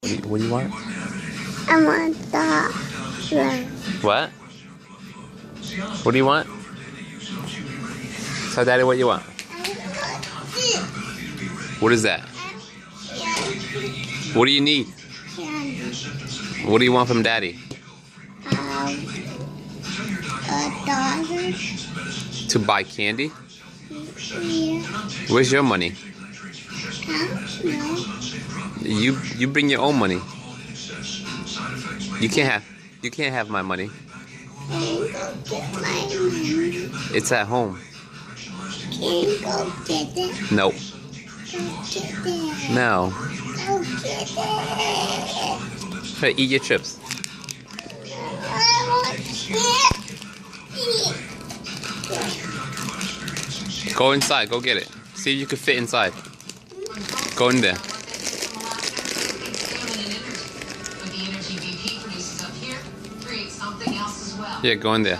What do you want? I want the shrimp. What? What do you want? Tell Daddy what you want. What is that? What do you need? What do you want from Daddy? $1. To buy candy? Yeah. Where's your money? No. You bring your own money. You can't have my money. Can you go get my money? It's at home. Can you go get it? Nope. Go get it. No. Go get it. Try to eat your chips. I want it. Go inside. Go get it. See if you can fit inside. Go in there. Yeah, go in there.